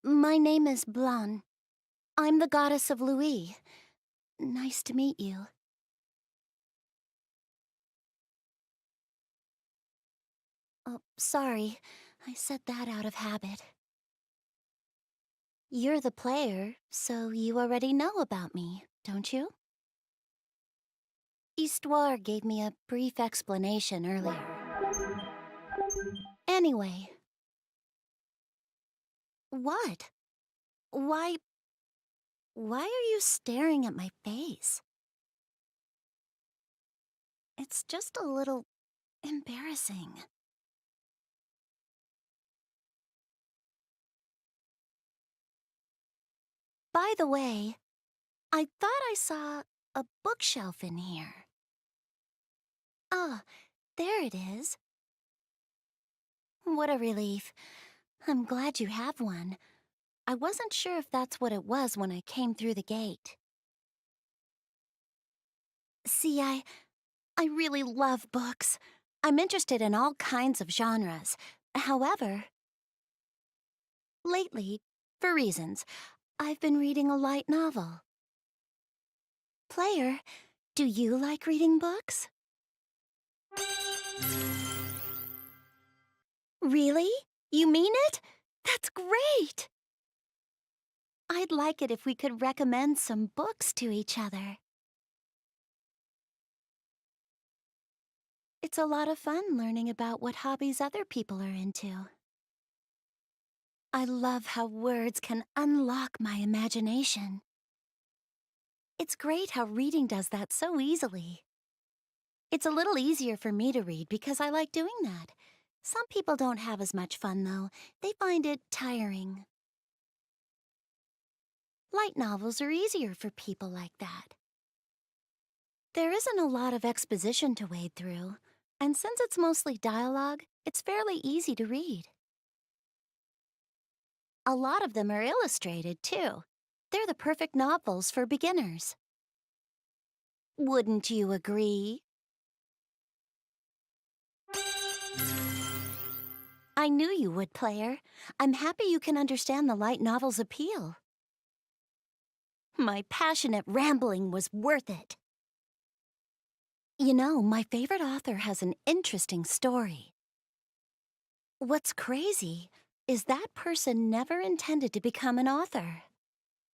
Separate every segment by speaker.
Speaker 1: My name is Blanc. I'm the goddess of Louis. Nice to meet you. Oh, sorry. I said that out of habit. You're the player, so you already know about me, don't you? Histoire gave me a brief explanation earlier. Anyway. What? Why... Why are you staring at my face? It's just a little embarrassing. By the way, I thought I saw a bookshelf in here. Ah, there it is. What a relief. I'm glad you have one. I wasn't sure if that's what it was when I came through the gate. See, I really love books. I'm interested in all kinds of genres. However, lately, for reasons, I've been reading a light novel. Player, do you like reading books? Really? You mean it? That's great! I'd like it if we could recommend some books to each other. It's a lot of fun learning about what hobbies other people are into. I love how words can unlock my imagination. It's great how reading does that so easily. It's a little easier for me to read because I like doing that. Some people don't have as much fun, though. They find it tiring. Light novels are easier for people like that. There isn't a lot of exposition to wade through, and since it's mostly dialogue, it's fairly easy to read. A lot of them are illustrated, too. They're the perfect novels for beginners. Wouldn't you agree? I knew you would, player. I'm happy you can understand the light novel's appeal. My passionate rambling was worth it. You know, my favorite author has an interesting story. What's crazy is that person never intended to become an author.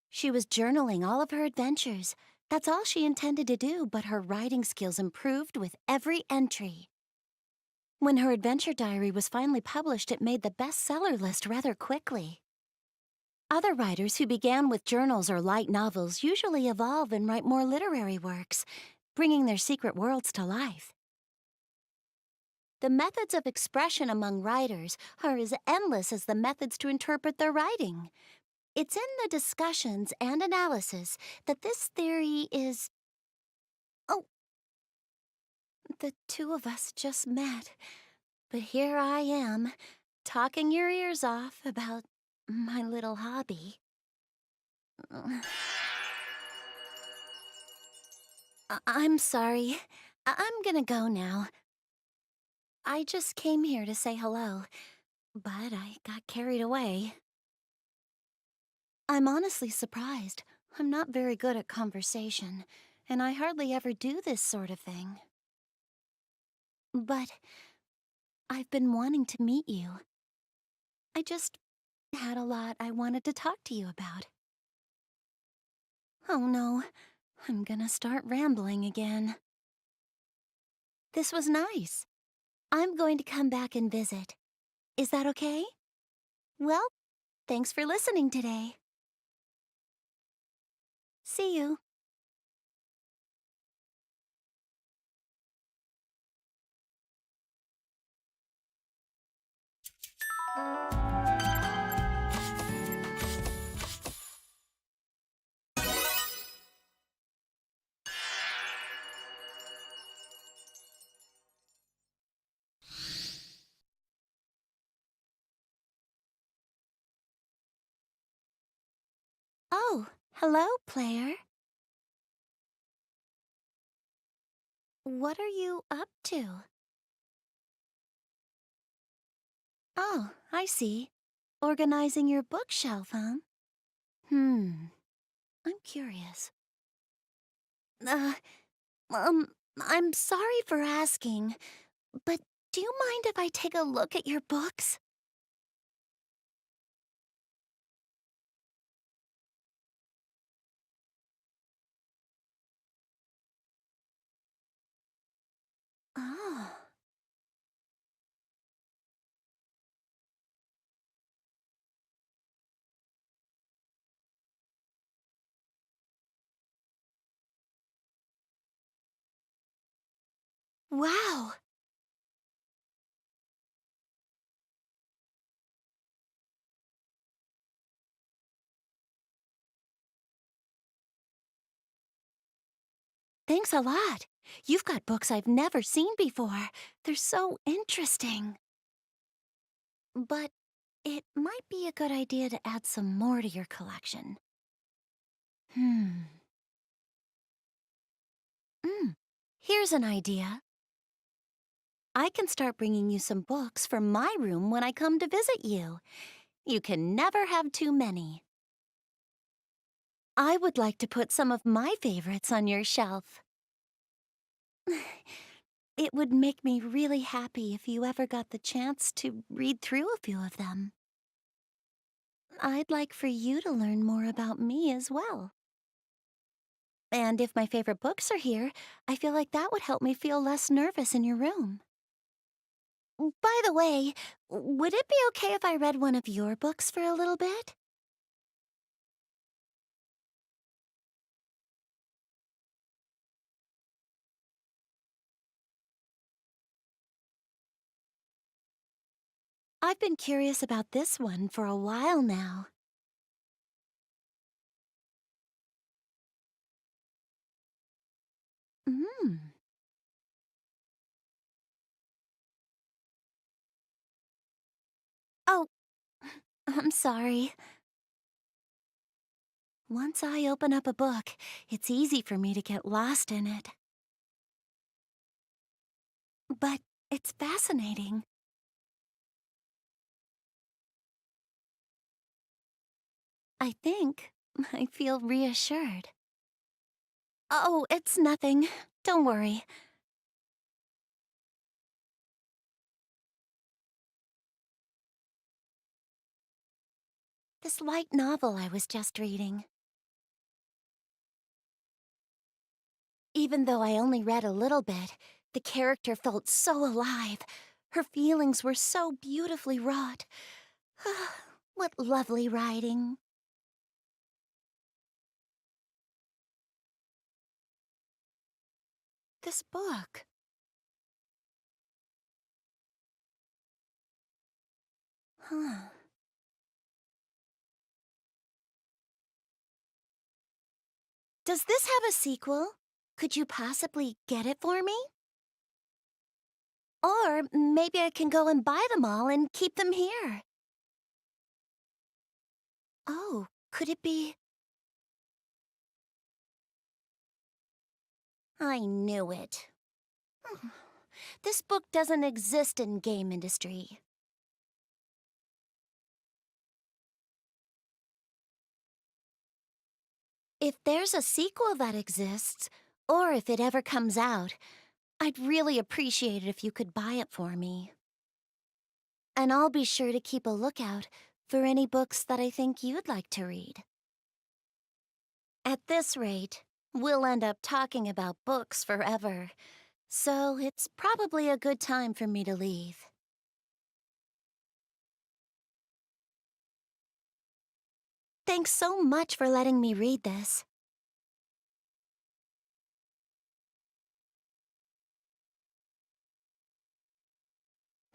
Speaker 1: She was journaling all of her adventures. That's all she intended to do, but her writing skills improved with every entry. When her adventure diary was finally published, it made the bestseller list rather quickly. Other writers who began with journals or light novels usually evolve and write more literary works, bringing their secret worlds to life. The methods of expression among writers are as endless as the methods to interpret their writing. It's in the discussions and analysis that this theory is... Oh, the two of us just met, but here I am, talking your ears off about my little hobby. I'm sorry. I'm gonna go now. I just came here to say hello, but I got carried away. I'm honestly surprised. I'm not very good at conversation, and I hardly ever do this sort of thing. But I've been wanting to meet you. I just had a lot I wanted to talk to you about. Oh no, I'm gonna start rambling again. This was nice. I'm going to come back and visit. Is that okay? Well, thanks for listening today. See you. Oh, hello, player. What are you up to? Oh, I see. Organizing your bookshelf, huh? I'm curious. Uh, um, I'm sorry for asking, but do you mind if I take a look at your books? Oh, wow! Thanks a lot. You've got books I've never seen before. They're so interesting. But it might be a good idea to add some more to your collection. Hmm. Mm. Here's an idea. I can start bringing you some books from my room when I come to visit you. You can never have too many. I would like to put some of my favorites on your shelf. It would make me really happy if you ever got the chance to read through a few of them. I'd like for you to learn more about me as well. And if my favorite books are here, I feel like that would help me feel less nervous in your room. By the way, would it be okay if I read one of your books for a little bit? I've been curious about this one for a while now. Mm. Oh, I'm sorry. Once I open up a book, it's easy for me to get lost in it. But it's fascinating. I think I feel reassured. Oh, it's nothing. Don't worry. This light novel I was just reading. Even though I only read a little bit, the character felt so alive. Her feelings were so beautifully wrought. What lovely writing. This book. Huh. Does this have a sequel? Could you possibly get it for me? Or maybe I can go and buy them all and keep them here. Oh, could it be? I knew it. This book doesn't exist in game industry. If there's a sequel that exists, or if it ever comes out, I'd really appreciate it if you could buy it for me. And I'll be sure to keep a lookout for any books that I think you'd like to read. At this rate, we'll end up talking about books forever, so it's probably a good time for me to leave. Thanks so much for letting me read this.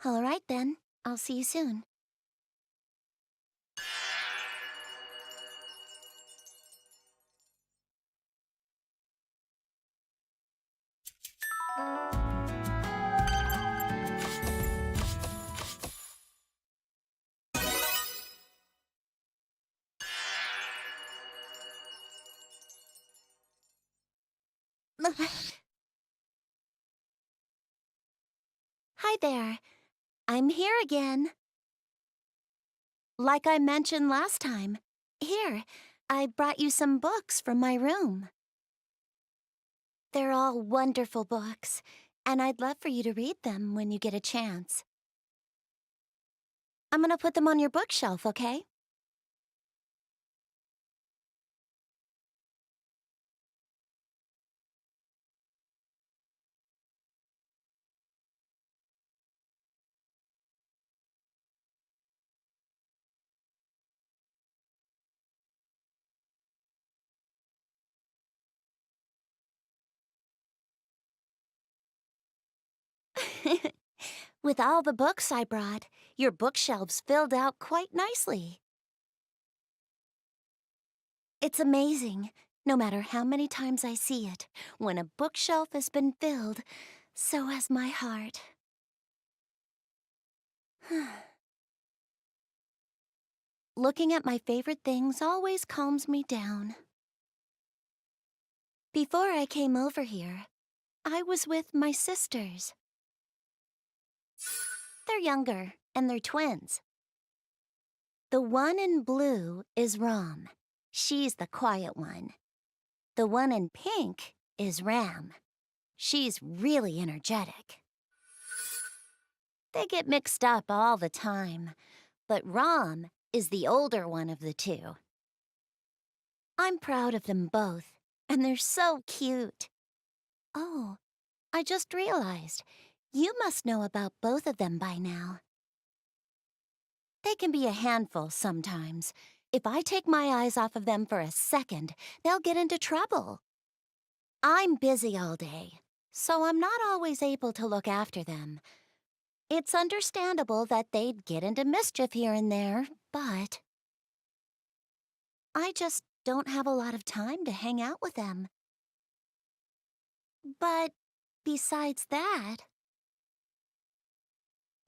Speaker 1: All right then, I'll see you soon. Hi there. I'm here again. Like I mentioned last time. Here, I brought you some books from my room. They're all wonderful books, and I'd love for you to read them when you get a chance. I'm gonna put them on your bookshelf, okay? With all the books I brought, your bookshelves filled out quite nicely. It's amazing, no matter how many times I see it, when a bookshelf has been filled, so has my heart. Looking at my favorite things always calms me down. Before I came over here, I was with my sisters. They're younger, and they're twins. The one in blue is Rom. She's the quiet one. The one in pink is Ram. She's really energetic. They get mixed up all the time, but Ram is the older one of the two. I'm proud of them both, and they're so cute. Oh, I just realized, you must know about both of them by now. They can be a handful sometimes. If I take my eyes off of them for a second, they'll get into trouble. I'm busy all day, so I'm not always able to look after them. It's understandable that they'd get into mischief here and there, but I just don't have a lot of time to hang out with them. But besides that,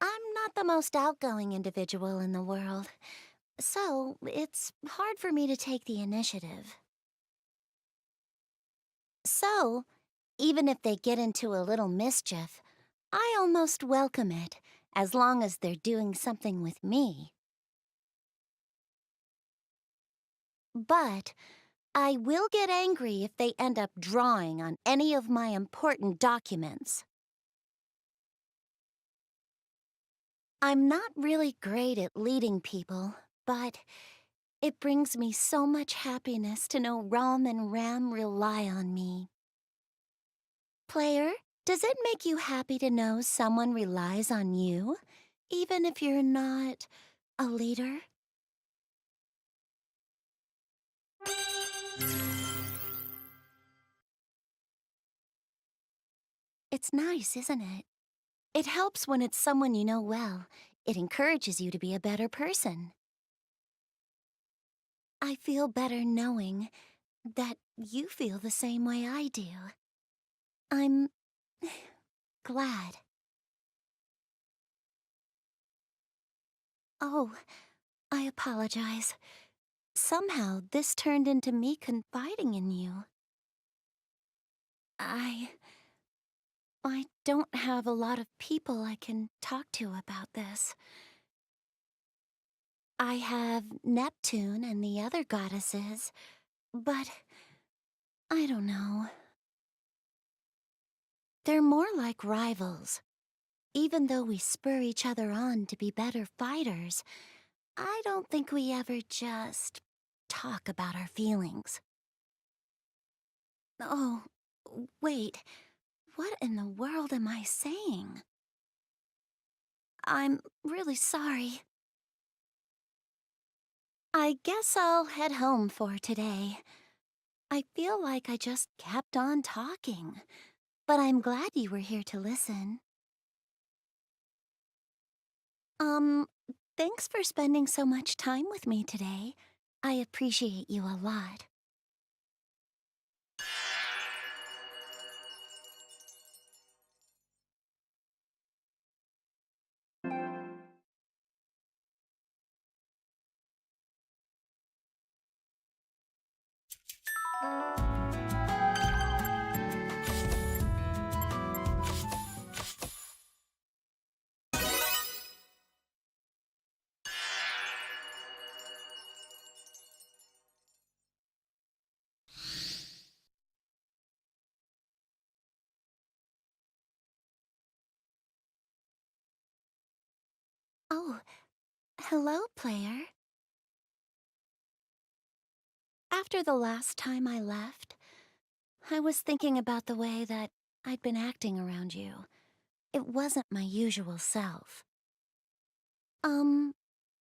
Speaker 1: I'm not the most outgoing individual in the world, so it's hard for me to take the initiative. So, even if they get into a little mischief, I almost welcome it, as long as they're doing something with me. But I will get angry if they end up drawing on any of my important documents. I'm not really great at leading people, but it brings me so much happiness to know Rom and Ram rely on me. Player, does it make you happy to know someone relies on you, even if you're not a leader? It's nice, isn't it? It helps when it's someone you know well. It encourages you to be a better person. I feel better knowing that you feel the same way I do. I'm glad. Oh, I apologize. Somehow this turned into me confiding in you. I don't have a lot of people I can talk to about this. I have Neptune and the other goddesses, but I don't know. They're more like rivals. Even though we spur each other on to be better fighters, I don't think we ever just talk about our feelings. Oh, wait. What in the world am I saying? I'm really sorry. I guess I'll head home for today. I feel like I just kept on talking, but I'm glad you were here to listen. Um, thanks for spending so much time with me today. I appreciate you a lot. Hello, player. After the last time I left, I was thinking about the way that I'd been acting around you. It wasn't my usual self.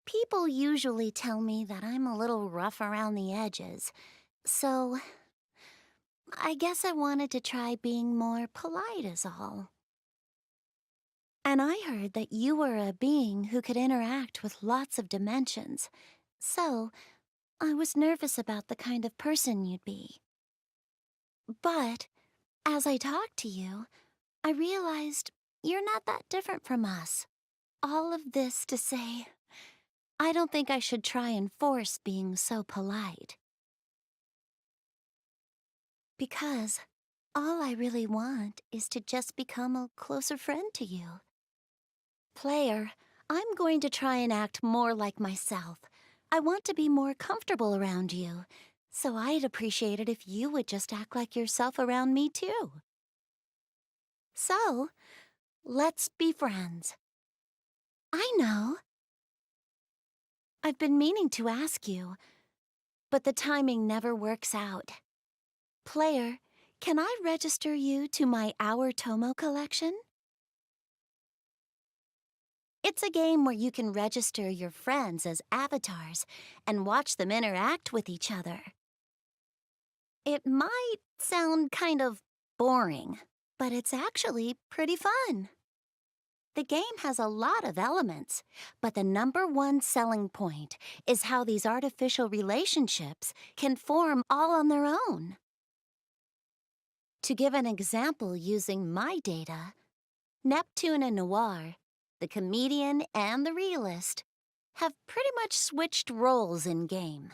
Speaker 1: People usually tell me that I'm a little rough around the edges, so I guess I wanted to try being more polite is all. And I heard that you were a being who could interact with lots of dimensions, so I was nervous about the kind of person you'd be. But as I talked to you, I realized you're not that different from us. All of this to say, I don't think I should try and force being so polite. Because all I really want is to just become a closer friend to you. Player, I'm going to try and act more like myself. I want to be more comfortable around you, so I'd appreciate it if you would just act like yourself around me too. So, let's be friends. I know. I've been meaning to ask you, but the timing never works out. Player, can I register you to my Our Tomo collection? It's a game where you can register your friends as avatars and watch them interact with each other. It might sound kind of boring, but it's actually pretty fun. The game has a lot of elements, but the #1 selling point is how these artificial relationships can form all on their own. To give an example using my data, Neptunia Noir, the comedian and the realist, have pretty much switched roles in-game.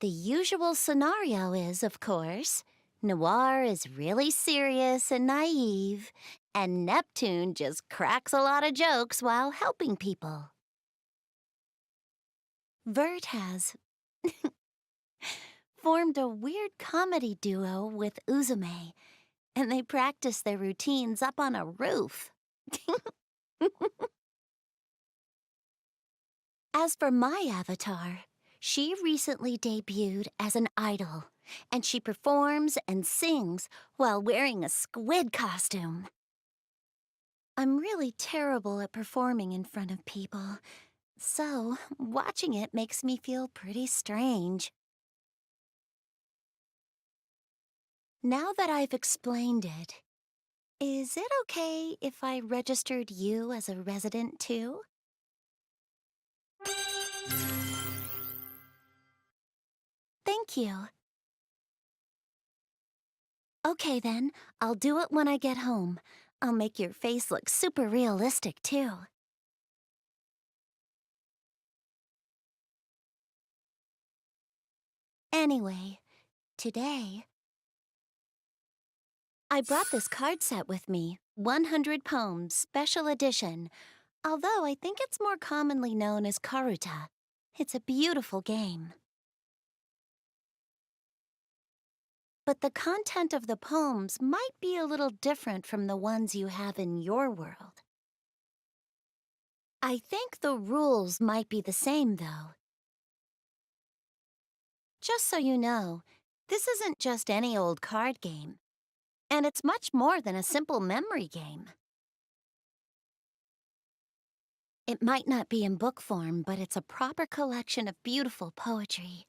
Speaker 1: The usual scenario is, of course, Noir is really serious and naive, and Neptune just cracks a lot of jokes while helping people. VIIR has formed a weird comedy duo with Uzume, and they practice their routines up on a roof. As for my avatar, she recently debuted as an idol, and she performs and sings while wearing a squid costume. I'm really terrible at performing in front of people, so watching it makes me feel pretty strange. Now that I've explained it, is it okay if I registered you as a resident too? Thank you. Okay then, I'll do it when I get home. I'll make your face look super realistic too. Anyway, today, I brought this card set with me, 100 Poems, Special Edition, although I think it's more commonly known as Karuta. It's a beautiful game. But the content of the poems might be a little different from the ones you have in your world. I think the rules might be the same, though. Just so you know, this isn't just any old card game. And it's much more than a simple memory game. It might not be in book form, but it's a proper collection of beautiful poetry.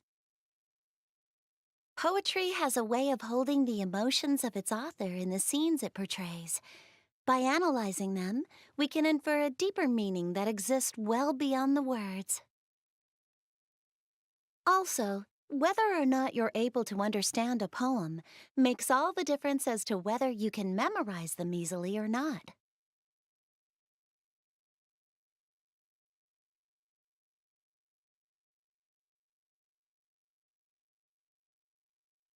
Speaker 1: Poetry has a way of holding the emotions of its author in the scenes it portrays. By analyzing them, we can infer a deeper meaning that exists well beyond the words. Also, whether or not you're able to understand a poem makes all the difference as to whether you can memorize them easily or not.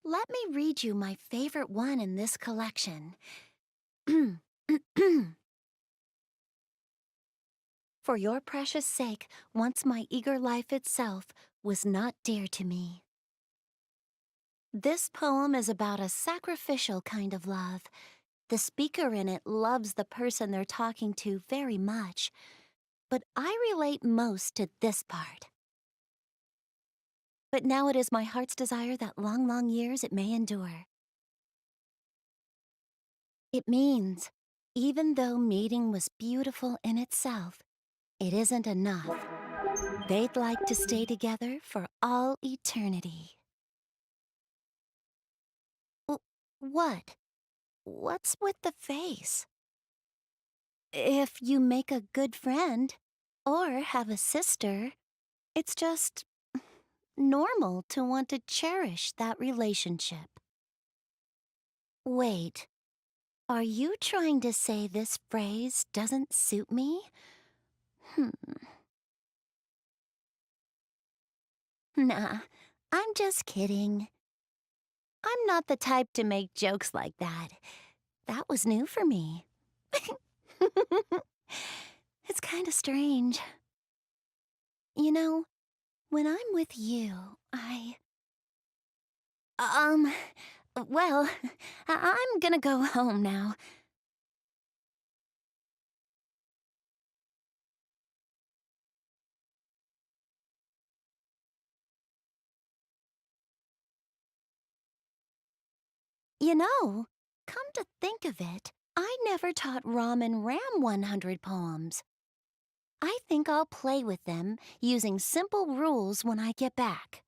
Speaker 1: Let me read you my favorite one in this collection. For your precious sake, once my eager life itself was not dear to me. This poem is about a sacrificial kind of love. The speaker in it loves the person they're talking to very much, but I relate most to this part. But now it is my heart's desire that long, long years it may endure. It means, even though meeting was beautiful in itself, it isn't enough. They'd like to stay together for all eternity. What? What's with the face? If you make a good friend, or have a sister, it's just normal to want to cherish that relationship. Wait, are you trying to say this phrase doesn't suit me? Nah, I'm just kidding. I'm not the type to make jokes like that. That was new for me. It's kind of strange. You know, when I'm with you, Um, well, I'm gonna go home now. Come to think of it, I never taught Rom and Ram 100 poems. I think I'll play with them using simple rules when I get back.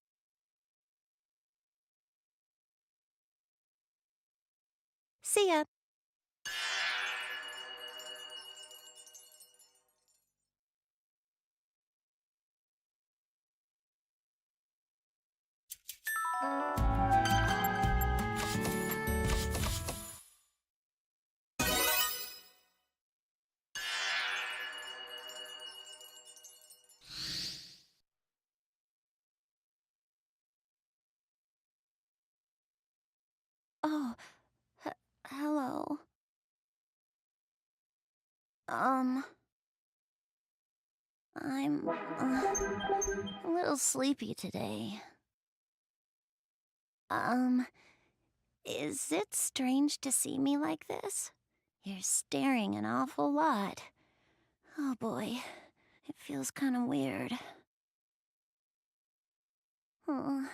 Speaker 1: See ya. Oh, hello. Um, I'm a little sleepy today. Um, is it strange to see me like this? You're staring an awful lot. Oh boy, it feels kind of weird. Oh,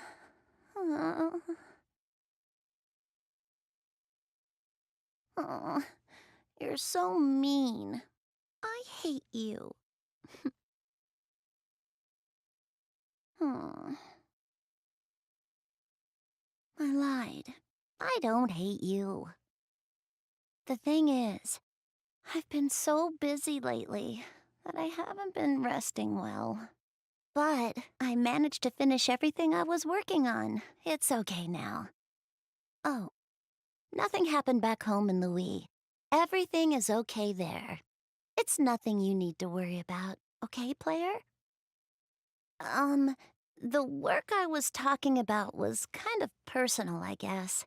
Speaker 1: oh, you're so mean. I hate you. Oh, I lied. I don't hate you. The thing is, I've been so busy lately that I haven't been resting well. But I managed to finish everything I was working on. It's okay now. Oh, nothing happened back home in the Wii. Everything is okay there. It's nothing you need to worry about, okay, player? Um, the work I was talking about was kind of personal, I guess.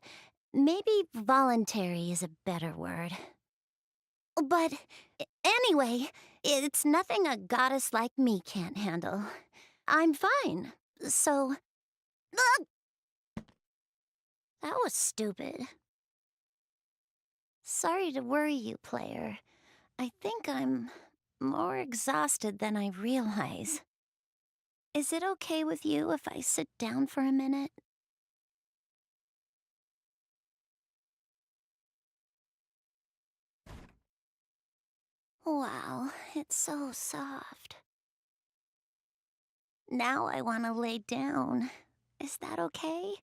Speaker 1: Maybe voluntary is a better word. But anyway, it's nothing a goddess like me can't handle. I'm fine. So, ugh, that was stupid. Sorry to worry you, player. I think I'm more exhausted than I realize. Is it okay with you if I sit down for a minute? Wow, it's so soft. Now I want to lay down. Is that okay?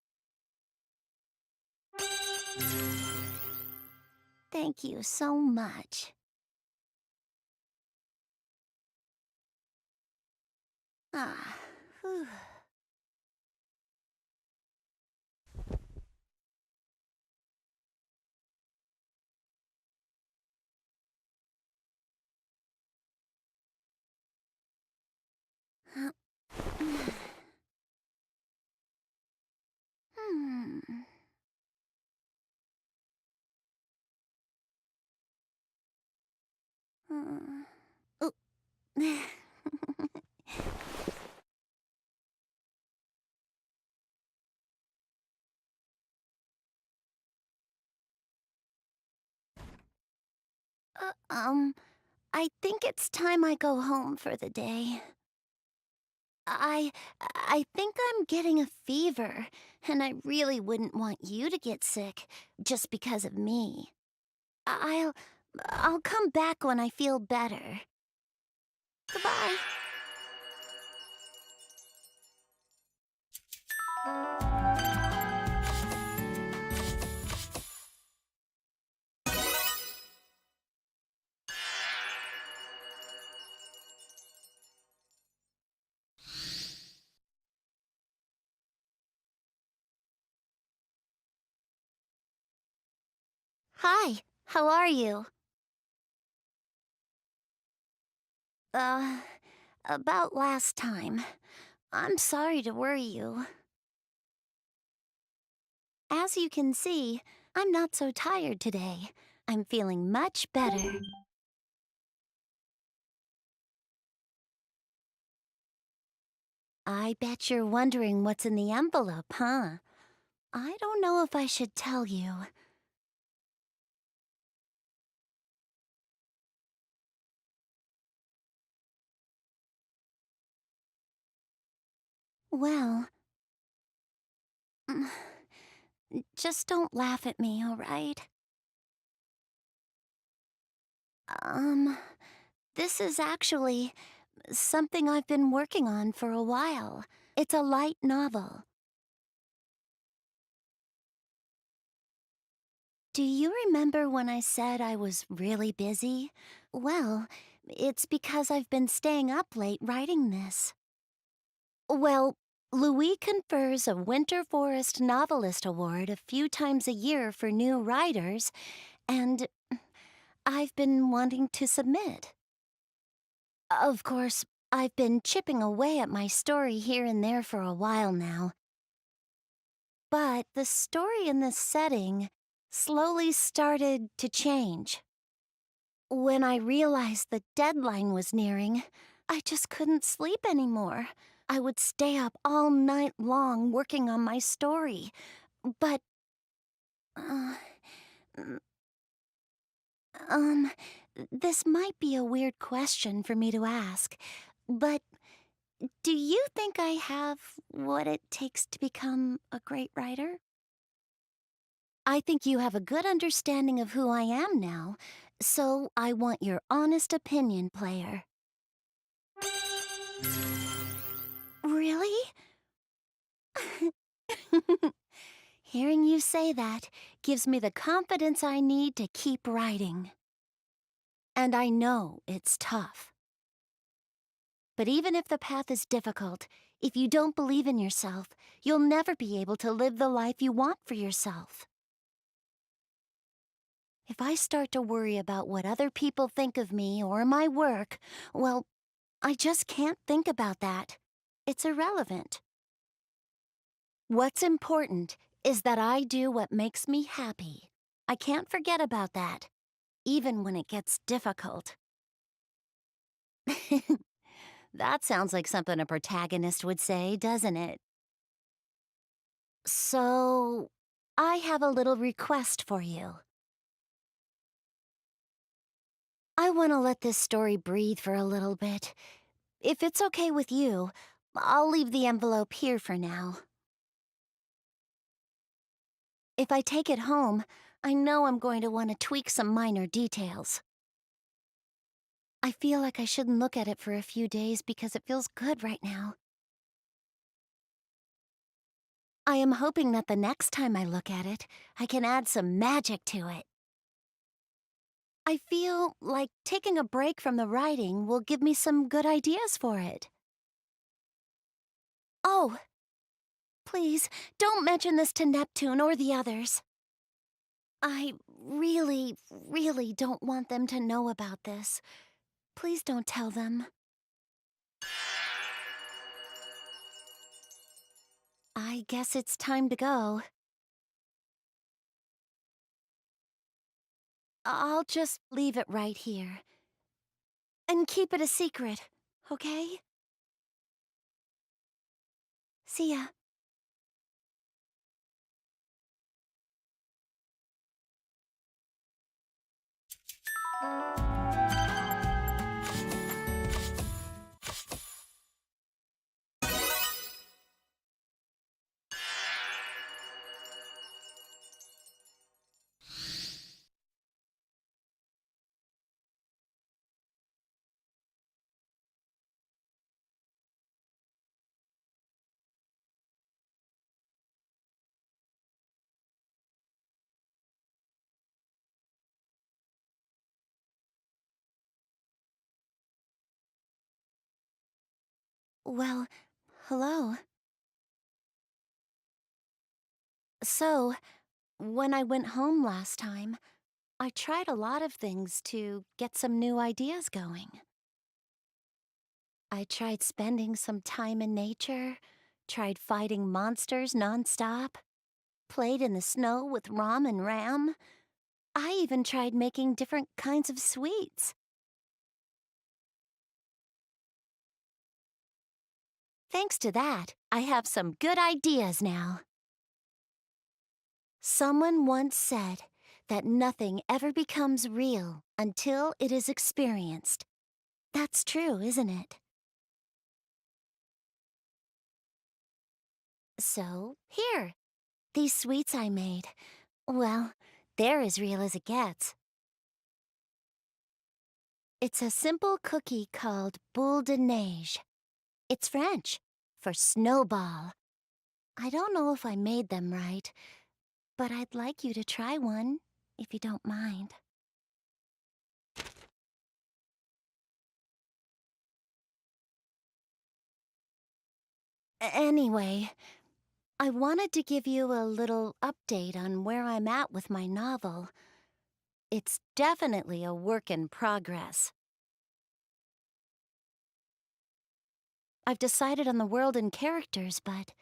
Speaker 1: Thank you so much. Ah, whew. Hmm. Hmm. Oh. uh, um, I think it's time I go home for the day. I I think I'm getting a fever, and I really wouldn't want you to get sick just because of me. I'll I'll come back when I feel better. Goodbye. Hi, how are you? Uh, about last time. I'm sorry to worry you. As you can see, I'm not so tired today. I'm feeling much better. I bet you're wondering what's in the envelope, huh? I don't know if I should tell you. Well, just don't laugh at me, all right? Um, this is actually something I've been working on for a while. It's a light novel. Do you remember when I said I was really busy? Well, it's because I've been staying up late writing this. Well, Louis confers a Winter Forest Novelist Award a few times a year for new writers, and I've been wanting to submit. Of course, I've been chipping away at my story here and there for a while now. But the story in this setting slowly started to change. When I realized the deadline was nearing, I just couldn't sleep anymore. I would stay up all night long working on my story. But, uh, mm, um, this might be a weird question for me to ask, but do you think I have what it takes to become a great writer? I think you have a good understanding of who I am now, so I want your honest opinion, player. Really? Hearing you say that gives me the confidence I need to keep writing. And I know it's tough. But even if the path is difficult, if you don't believe in yourself, you'll never be able to live the life you want for yourself. If I start to worry about what other people think of me or my work, well, I just can't think about that. It's irrelevant. What's important is that I do what makes me happy. I can't forget about that, even when it gets difficult. That sounds like something a protagonist would say, doesn't it? So, I have a little request for you. I want to let this story breathe for a little bit. If it's okay with you, I'll leave the envelope here for now. If I take it home, I know I'm going to want to tweak some minor details. I feel like I shouldn't look at it for a few days because it feels good right now. I am hoping that the next time I look at it, I can add some magic to it. I feel like taking a break from the writing will give me some good ideas for it. Oh, please, don't mention this to Neptune or the others. I really, really don't want them to know about this. Please don't tell them. I guess it's time to go. I'll just leave it right here. And keep it a secret, okay? See ya. Well, hello. So, when I went home last time, I tried a lot of things to get some new ideas going. I tried spending some time in nature, tried fighting monsters nonstop, played in the snow with Rom and Ram. I even tried making different kinds of sweets. Thanks to that, I have some good ideas now. Someone once said that nothing ever becomes real until it is experienced. That's true, isn't it? So, here, these sweets I made. Well, they're as real as it gets. It's a simple cookie called boule de neige. It's French for snowball. I don't know if I made them right, but I'd like you to try one, if you don't mind. Anyway, I wanted to give you a little update on where I'm at with my novel. It's definitely a work in progress. I've decided on the world and characters, but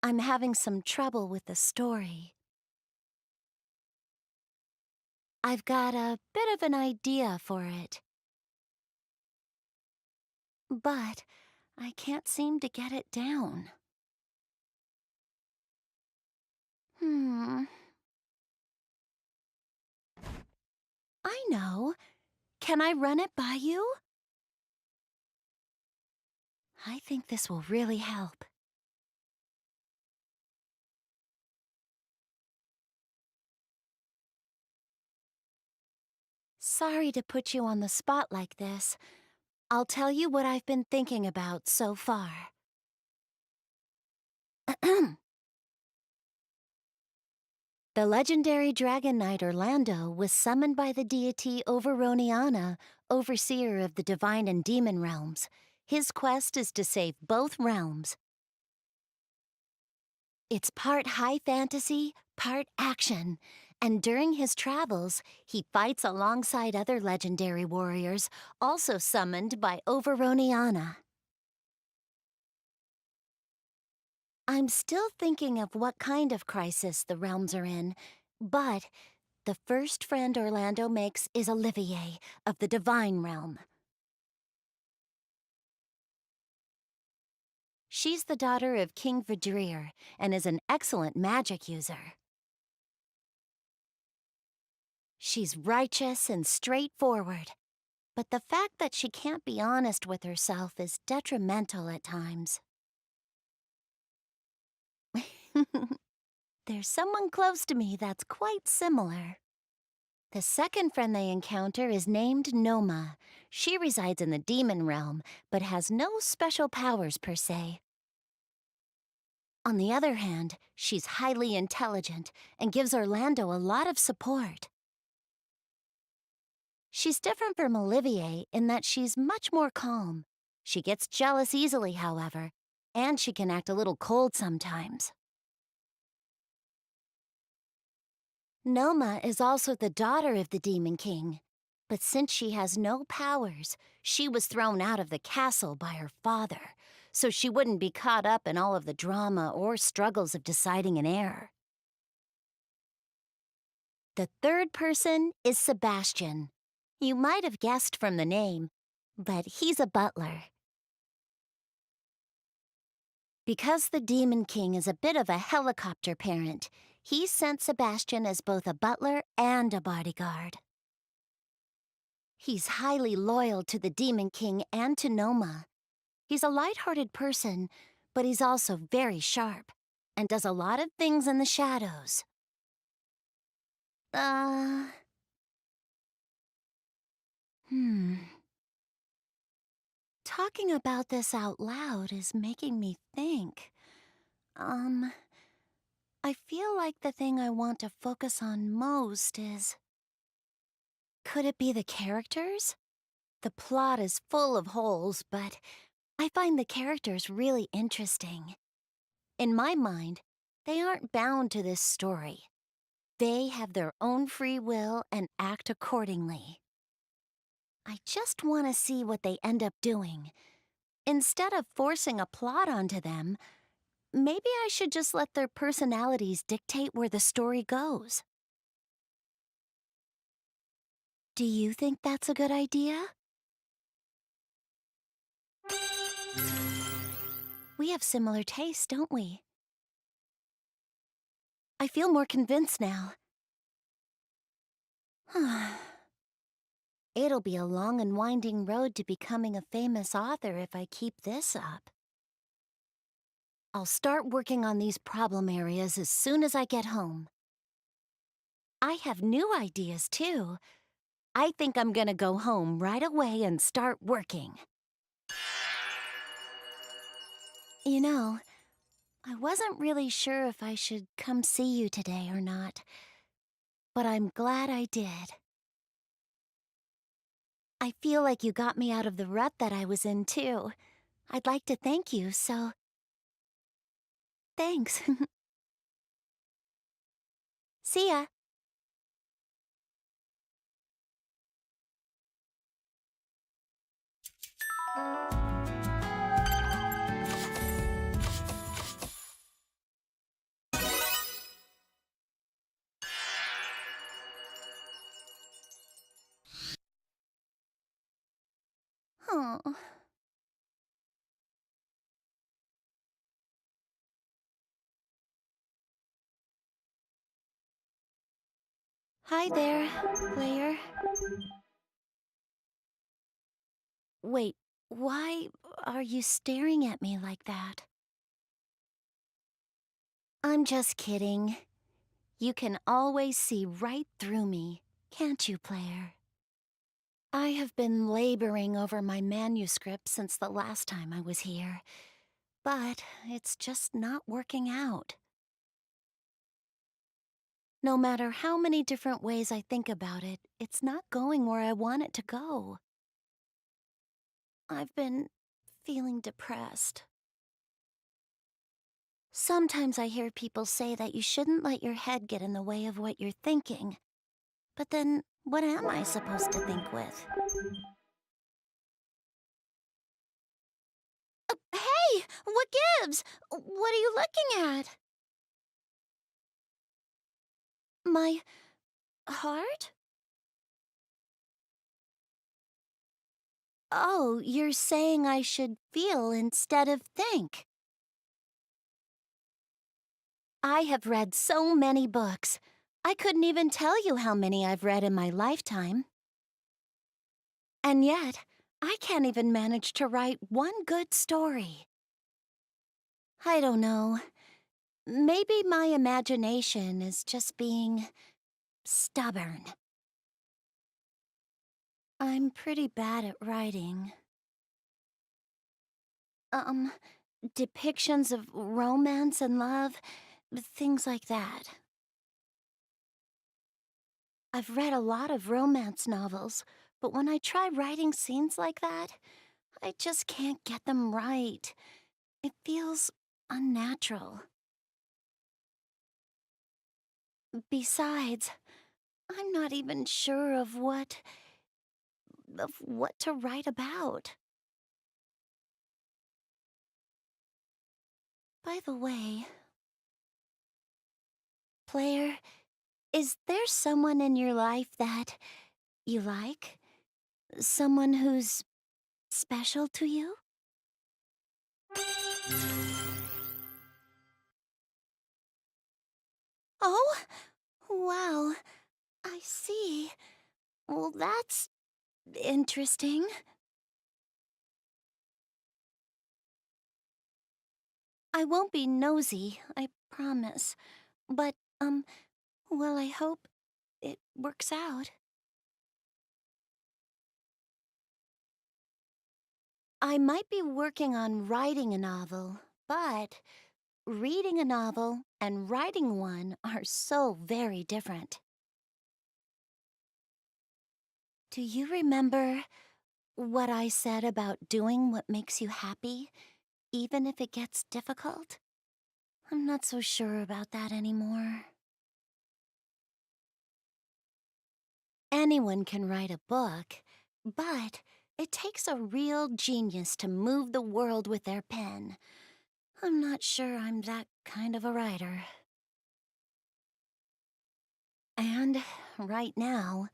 Speaker 1: I'm having some trouble with the story. I've got a bit of an idea for it, but I can't seem to get it down. Hmm, I know. Can I run it by you? I think this will really help. Sorry to put you on the spot like this. I'll tell you what I've been thinking about so far. The legendary Dragon Knight Orlando was summoned by the deity Overoniana, overseer of the divine and demon realms. His quest is to save both realms. It's part high fantasy, part action, and during his travels, he fights alongside other legendary warriors, also summoned by Overoniana. I'm still thinking of what kind of crisis the realms are in, but the first friend Orlando makes is Olivier of the Divine Realm. She's the daughter of King VIIR and is an excellent magic user. She's righteous and straightforward, but the fact that she can't be honest with herself is detrimental at times. There's someone close to me that's quite similar. The second friend they encounter is named Noma. She resides in the demon realm, but has no special powers per se. On the other hand, she's highly intelligent and gives Orlando a lot of support. She's different from Olivier in that she's much more calm. She gets jealous easily, however, and she can act a little cold sometimes. Noma is also the daughter of the Demon King, but since she has no powers, she was thrown out of the castle by her father, so she wouldn't be caught up in all of the drama or struggles of deciding an heir. The third person is Sebastian. You might have guessed from the name, but he's a butler. Because the Demon King is a bit of a helicopter parent, he sent Sebastian as both a butler and a bodyguard. He's highly loyal to the Demon King and to Noma. He's a light-hearted person, but he's also very sharp and does a lot of things in the shadows. Hmm. Talking about this out loud is making me think. I I feel like the thing I want to focus on most is... Could it be the characters? The plot is full of holes, but I find the characters really interesting. In my mind, they aren't bound to this story. They have their own free will and act accordingly. I just want to see what they end up doing. Instead of forcing a plot onto them, maybe I should just let their personalities dictate where the story goes. Do you think that's a good idea? We have similar tastes, don't we? I feel more convinced now. It'll be a long and winding road to becoming a famous author if I keep this up. I'll start working on these problem areas as soon as I get home. I have new ideas, too. I think I'm gonna go home right away and start working. You know, I wasn't really sure if I should come see you today or not, but I'm glad I did. I feel like you got me out of the rut that I was in, too. I'd like to thank you, so... Thanks. See ya. Oh. Hi there, player. Wait, why are you staring at me like that? I'm just kidding. You can always see right through me, can't you, player? I have been laboring over my manuscript since the last time I was here, but it's just not working out. No matter how many different ways I think about it, it's not going where I want it to go. I've been feeling depressed. Sometimes I hear people say that you shouldn't let your head get in the way of what you're thinking. But then, what am I supposed to think with? Hey! What gives? What are you looking at? My heart? Oh, you're saying I should feel instead of think. I have read so many books. I couldn't even tell you how many I've read in my lifetime. And yet, I can't even manage to write one good story. I don't know. Maybe my imagination is just being stubborn. I'm pretty bad at writing. Depictions of romance and love, things like that. I've read a lot of romance novels, but when I try writing scenes like that, I just can't get them right. It feels unnatural. Besides, I'm not even sure of what to write about. By the way, player, is there someone in your life that you like? Someone who's special to you? Oh, wow. I see. Well, that's interesting. I won't be nosy, I promise. But, well, I hope it works out. I might be working on writing a novel, but reading a novel and writing one are so very different. Do you remember what I said about doing what makes you happy, even if it gets difficult? I'm not so sure about that anymore. Anyone can write a book, but it takes a real genius to move the world with their pen. I'm not sure I'm that kind of a writer. And right now,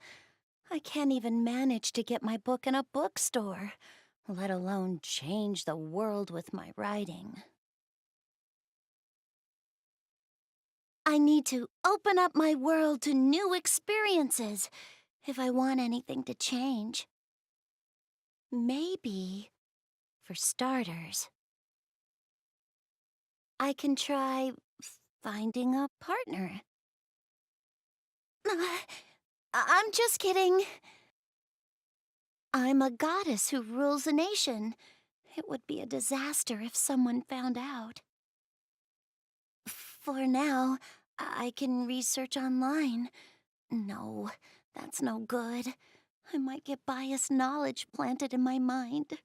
Speaker 1: I can't even manage to get my book in a bookstore, let alone change the world with my writing. I need to open up my world to new experiences if I want anything to change. Maybe, for starters, I can try finding a partner. I'm just kidding. I'm a goddess who rules a nation. It would be a disaster if someone found out. For now, I can research online. No, that's no good. I might get biased knowledge planted in my mind.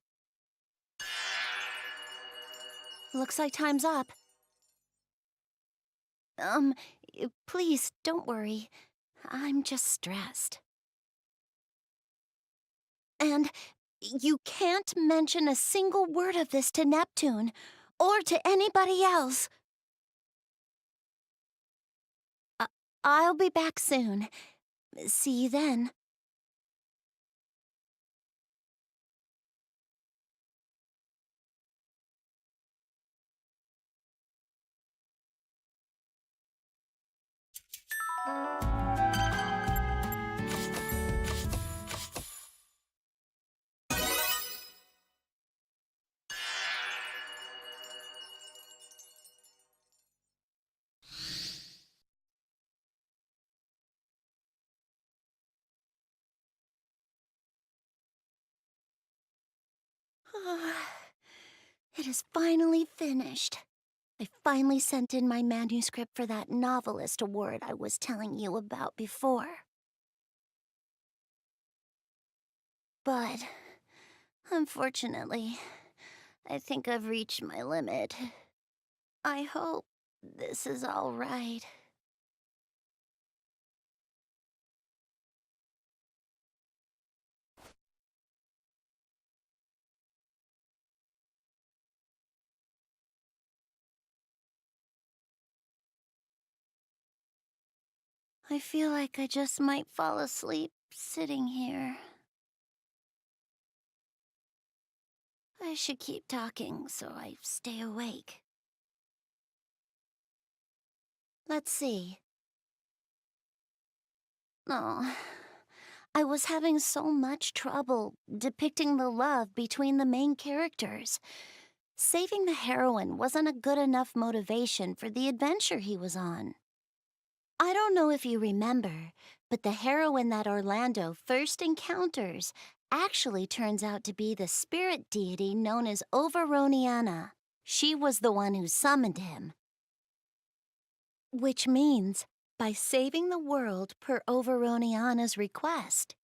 Speaker 1: Looks like time's up. Please, don't worry. I'm just stressed. And you can't mention a single word of this to Neptune, or to anybody else. I'll be back soon. See you then. It is finally finished. I finally sent in my manuscript for that novelist award I was telling you about before. But, unfortunately, I think I've reached my limit. I hope this is all right. I feel like I just might fall asleep sitting here. I should keep talking so I stay awake. Let's see. Oh, I was having so much trouble depicting the love between the main characters. Saving the heroine wasn't a good enough motivation for the adventure he was on. I don't know if you remember, but the heroine that Orlando first encounters actually turns out to be the spirit deity known as Overoniana. She was the one who summoned him. Which means, by saving the world per Overoniana's request,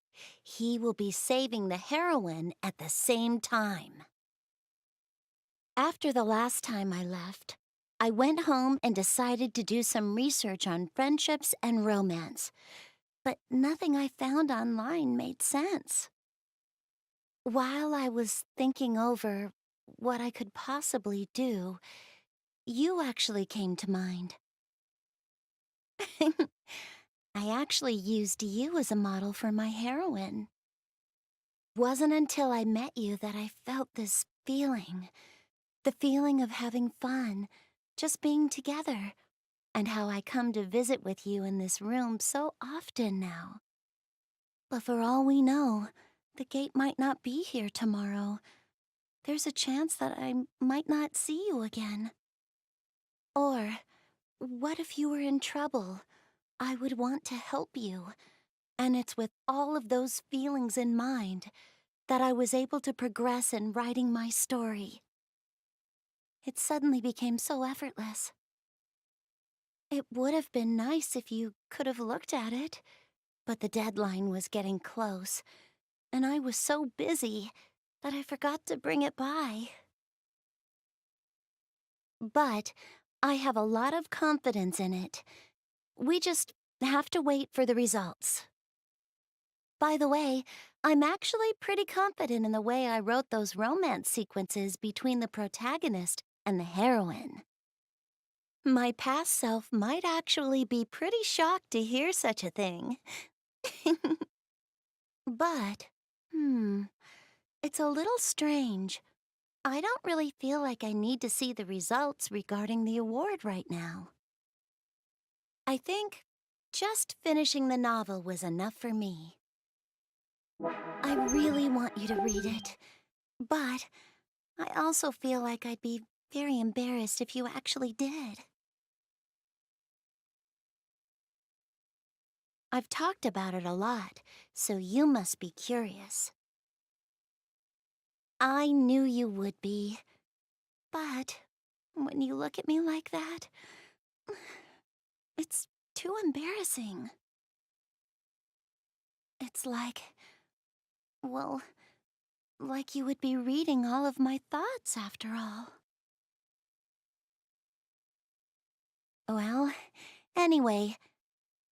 Speaker 1: he will be saving the heroine at the same time. After the last time I left, I went home and decided to do some research on friendships and romance, but nothing I found online made sense. While I was thinking over what I could possibly do, you actually came to mind. I actually used you as a model for my heroine. Wasn't until I met you that I felt this feeling. The feeling of having fun, just being together, and how I come to visit with you in this room so often now. But for all we know, the gate might not be here tomorrow. There's a chance that I might not see you again. Or, what if you were in trouble? I would want to help you. And it's with all of those feelings in mind that I was able to progress in writing my story. It suddenly became so effortless. It would have been nice if you could have looked at it, but the deadline was getting close, and I was so busy that I forgot to bring it by. But I have a lot of confidence in it. We just have to wait for the results. By the way, I'm actually pretty confident in the way I wrote those romance sequences between the protagonist and the heroine. My past self might actually be pretty shocked to hear such a thing. But, it's a little strange. I don't really feel like I need to see the results regarding the award right now. I think just finishing the novel was enough for me. I really want you to read it, but I also feel like I'd be very embarrassed if you actually did. I've talked about it a lot, so you must be curious. I knew you would be, but when you look at me like that, it's too embarrassing. It's well, like you would be reading all of my thoughts after all. Well, anyway,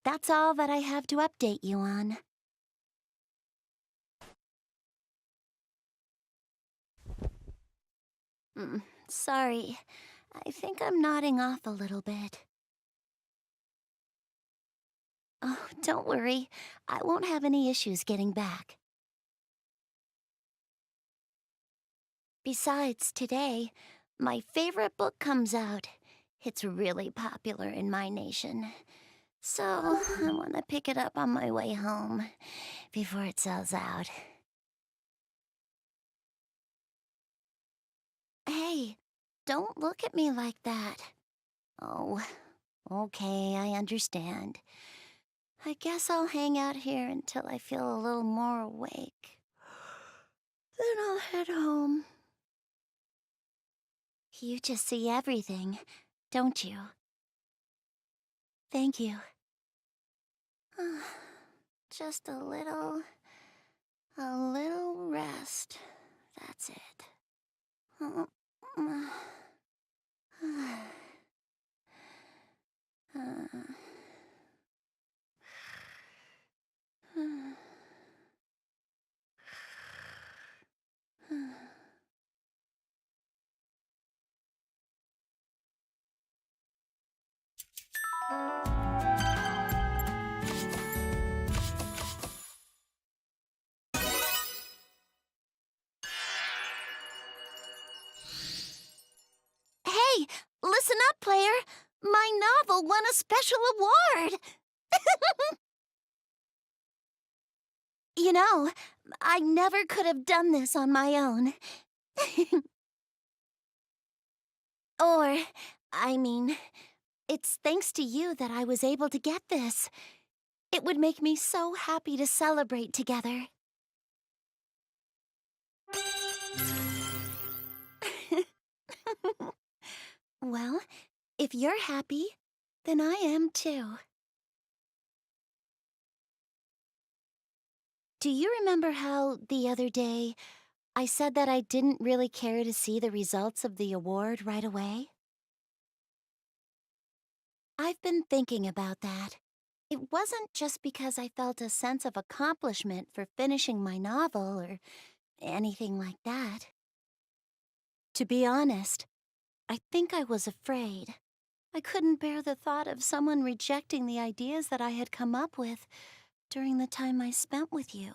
Speaker 1: that's all that I have to update you on. Sorry. I think I'm nodding off a little bit. Oh, don't worry. I won't have any issues getting back. Besides, today, my favorite book comes out. It's really popular in my nation. So, I want to pick it up on my way home before it sells out. Hey, don't look at me like that. Oh, okay, I understand. I guess I'll hang out here until I feel a little more awake. Then I'll head home. You just see everything, don't you? Thank you. Just a little rest. That's it. Hey, listen up, player! My novel won a special award! You know, I never could have done this on my own. Or, I mean, it's thanks to you that I was able to get this. It would make me so happy to celebrate together. Well, if you're happy, then I am too. Do you remember how, the other day, I said that I didn't really care to see the results of the award right away? I've been thinking about that. It wasn't just because I felt a sense of accomplishment for finishing my novel or anything like that. To be honest, I think I was afraid. I couldn't bear the thought of someone rejecting the ideas that I had come up with during the time I spent with you.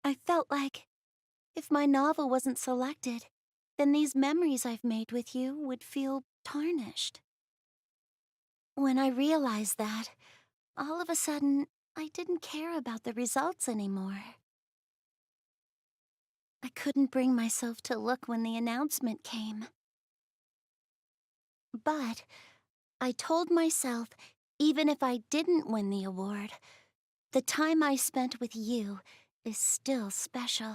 Speaker 1: I felt like if my novel wasn't selected, then these memories I've made with you would feel tarnished. When I realized that, all of a sudden, I didn't care about the results anymore. I couldn't bring myself to look when the announcement came. But I told myself, even if I didn't win the award, the time I spent with you is still special.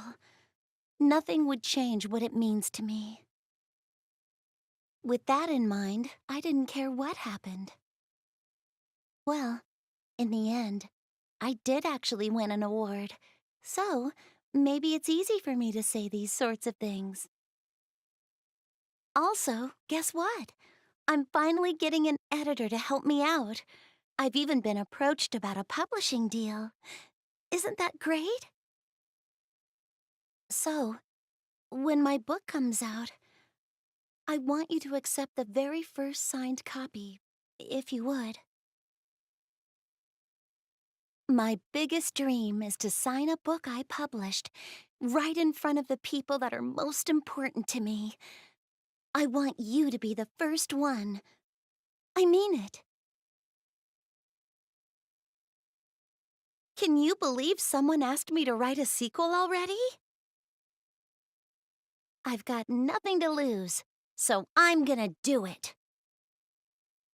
Speaker 1: Nothing would change what it means to me. With that in mind, I didn't care what happened. Well, in the end, I did actually win an award. So, maybe it's easy for me to say these sorts of things. Also, guess what? I'm finally getting an editor to help me out. I've even been approached about a publishing deal. Isn't that great? So, when my book comes out, I want you to accept the very first signed copy, if you would. My biggest dream is to sign a book I published right in front of the people that are most important to me. I want you to be the first one. I mean it. Can you believe someone asked me to write a sequel already? I've got nothing to lose, so I'm gonna do it.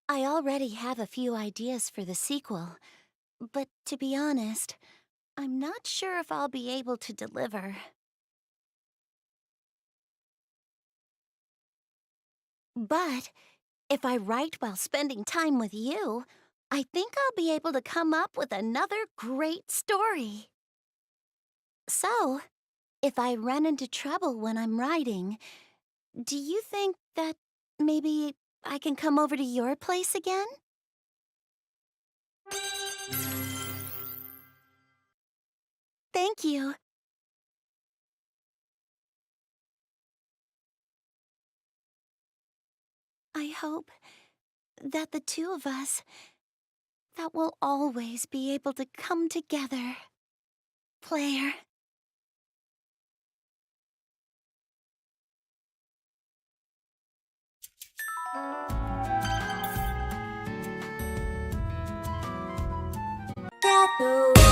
Speaker 1: I already have a few ideas for the sequel, but to be honest, I'm not sure if I'll be able to deliver. But if I write while spending time with you, I think I'll be able to come up with another great story. So, if I run into trouble when I'm writing, do you think that maybe I can come over to your place again? Thank you. I hope that the two of us, that we'll always be able to come together. Player. Gato.